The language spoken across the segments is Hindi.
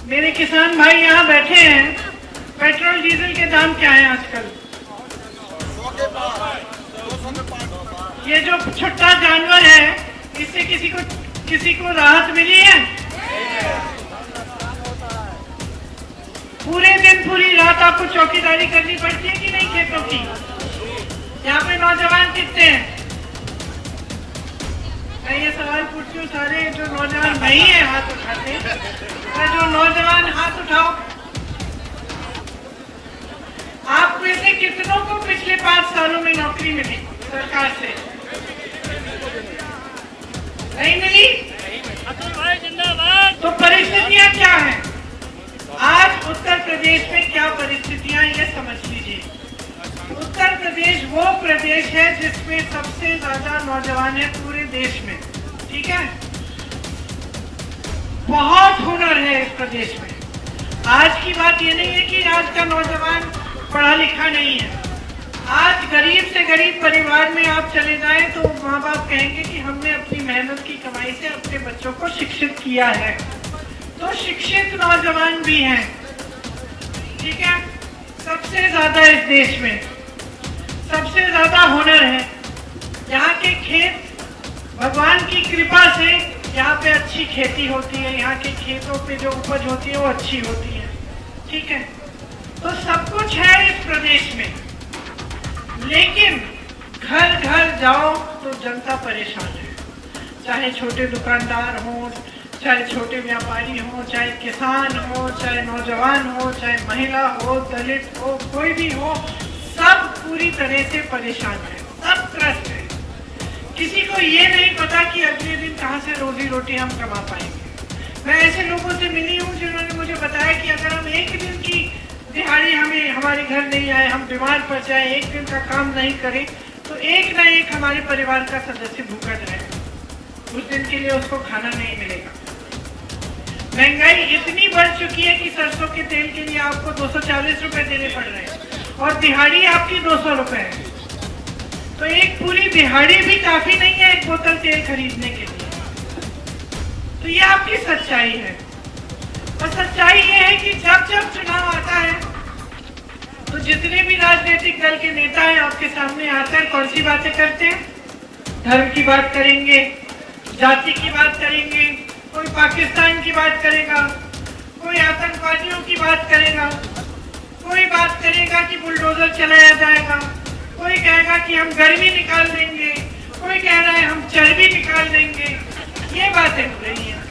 मेरे किसान भाई यहाँ बैठे हैं, पेट्रोल डीजल के दाम क्या है आजकल? ये जो छोटा जानवर है, इससे किसी को राहत मिली है? पूरे दिन पूरी रात आपको चौकीदारी करनी पड़ती है कि नहीं खेतों की? यहाँ पे नौजवान कितने हैं? मैं ये सवाल पूछती हूँ, सारे जो नौजवान नहीं है हाथ उठाते, जो नौजवान हाथ उठाओ। आप में से कितनों को पिछले 5 सालों में नौकरी मिली सरकार से? नहीं मिली? तो परिस्थितियां क्या हैं आज उत्तर प्रदेश में? क्या परिस्थितियां, ये समझ लीजिए। उत्तर प्रदेश वो प्रदेश है जिसमें सबसे ज्यादा नौजवान है पूरे देश में, ठीक है? बहुत हुनर है इस प्रदेश में। आज की बात ये नहीं है कि आज का नौजवान पढ़ा लिखा नहीं है। आज गरीब से गरीब परिवार में आप चले जाएं तो माँ बाप कहेंगे कि हमने अपनी मेहनत की कमाई से अपने बच्चों को शिक्षित किया है। तो शिक्षित नौजवान भी हैं, ठीक है? सबसे ज्यादा इस देश में सबसे ज्यादा हुनर है। यहाँ के खेत भगवान की कृपा से यहाँ पे अच्छी खेती होती है, यहाँ के खेतों पे जो उपज होती है वो अच्छी होती है, ठीक है? तो सब कुछ है इस प्रदेश में, लेकिन घर घर जाओ तो जनता परेशान है। चाहे छोटे दुकानदार हो, चाहे छोटे व्यापारी हो, चाहे किसान हो, चाहे नौजवान हो, चाहे महिला हो, दलित हो, कोई भी हो, सब पूरी तरह से परेशान है, सब त्रस्त है। किसी को ये नहीं पता कि अगले दिन कहाँ से रोजी रोटी हम कमा पाएंगे। मैं ऐसे लोगों से मिली हूँ जिन्होंने मुझे बताया कि अगर हम एक दिन की दिहाड़ी हमें हमारे घर नहीं आए, हम बीमार पड़ जाए, एक दिन का काम नहीं करें, तो एक न एक हमारे परिवार का सदस्य भूखा रहेगा। उस दिन के लिए उसको खाना नहीं मिलेगा। महंगाई इतनी बढ़ चुकी है कि सरसों के तेल के लिए आपको 240 रुपए देने पड़ रहे हैं और दिहाड़ी आपकी 200 रुपए है। तो एक पूरी दिहाड़ी भी काफी नहीं है एक बोतल तेल खरीदने के लिए। तो ये आपकी सच्चाई है। और सच्चाई ये है कि जब जब चुनाव आता है तो जितने भी राजनीतिक दल के नेता हैं आपके सामने आते हैं, कौन सी बातें करते हैं? धर्म की बात करेंगे, जाति की बात करेंगे, कोई पाकिस्तान की बात करेगा, कोई आतंकवादियों की बात करेगा, कोई बात करेगा कि बुलडोजर चलाया जाएगा, कोई कहेगा कि हम गर्मी निकाल देंगे, कोई कह रहा है हम चर्बी निकाल देंगे। ये बातें हो रही हैं।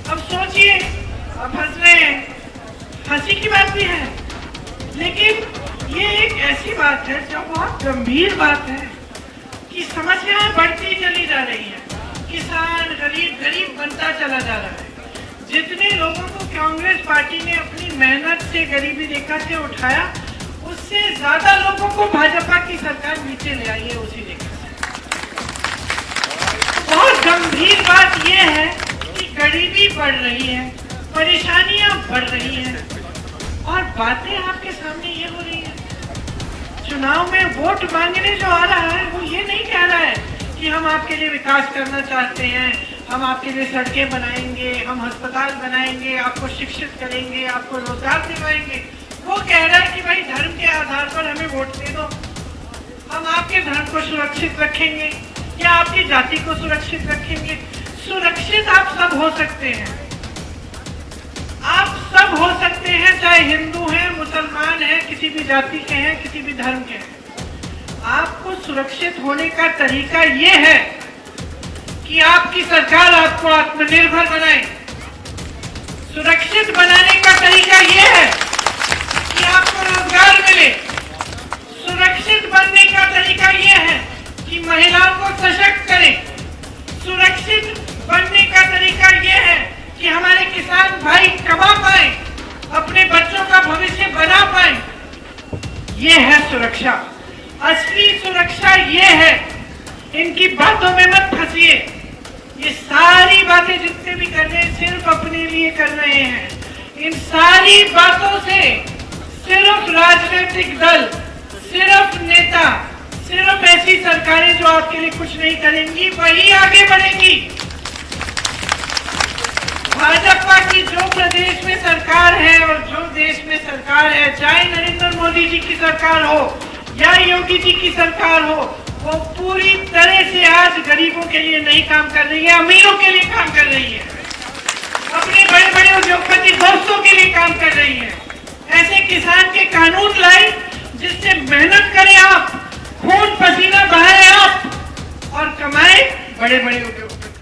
अब सोचिए, अब हंस रहे हैं, हंसी की बात भी है, लेकिन ये एक ऐसी बात है जो बहुत गंभीर बात है कि समस्याएं बढ़ती चली जा रही है। किसान गरीब बनता चला जा रहा है। जितने लोगों को कांग्रेस पार्टी ने अपनी मेहनत से गरीबी रेखा से उठाया, उससे ज्यादा लोगों को भाजपा की सरकार नीचे ले आई है उसी रेखा से। बहुत गंभीर बात यह है कि गरीबी बढ़ रही है, परेशानियां बढ़ रही हैं और बातें आपके सामने ये हो रही है। चुनाव में वोट मांगने जो आ रहा है वो ये नहीं कह रहा है कि हम आपके लिए विकास करना चाहते हैं, हम आपके लिए सड़कें बनाएंगे, हम अस्पताल बनाएंगे, आपको शिक्षित करेंगे, आपको रोजगार दिलवाएंगे। वो कह रहा है कि भाई धर्म के आधार पर हमें वोट दे दो, हम आपके धर्म को सुरक्षित रखेंगे या आपकी जाति को सुरक्षित रखेंगे। सुरक्षित आप सब हो सकते हैं, आप सब हो सकते हैं, चाहे हिंदू हैं, मुसलमान हैं, किसी भी जाति के हैं, किसी भी धर्म के हैं। आपको सुरक्षित होने का तरीका ये है कि आपकी सरकार आपको आत्मनिर्भर बनाए। सुरक्षित बनाने का तरीका ये है कि आपको रोजगार मिले। सुरक्षित बनने का तरीका ये है कि महिलाओं को सशक्त करें। सुरक्षित बनने का तरीका ये है कि हमारे किसान भाई कमा पाए, अपने बच्चों का भविष्य बना पाए। ये है सुरक्षा। असली सुरक्षा ये है, इनकी बातों में मत फंसिए। ये सारी बातें जितने भी कर रहे हैं सिर्फ अपने लिए कर रहे हैं। इन सारी बातों से सिर्फ राजनीतिक दल, सिर्फ नेता, सिर्फ ऐसी सरकारें जो आपके लिए कुछ नहीं करेंगी वही आगे बढ़ेंगी। भाजपा की सरकार है और जो देश में सरकार है, चाहे नरेंद्र मोदी जी की सरकार हो या योगी जी की सरकार हो, वो पूरी तरह से आज गरीबों के लिए नहीं काम कर रही है, अमीरों के लिए काम कर रही है, अपने बड़े बड़े उद्योगपति दोस्तों के लिए काम कर रही है। ऐसे किसान के कानून लाई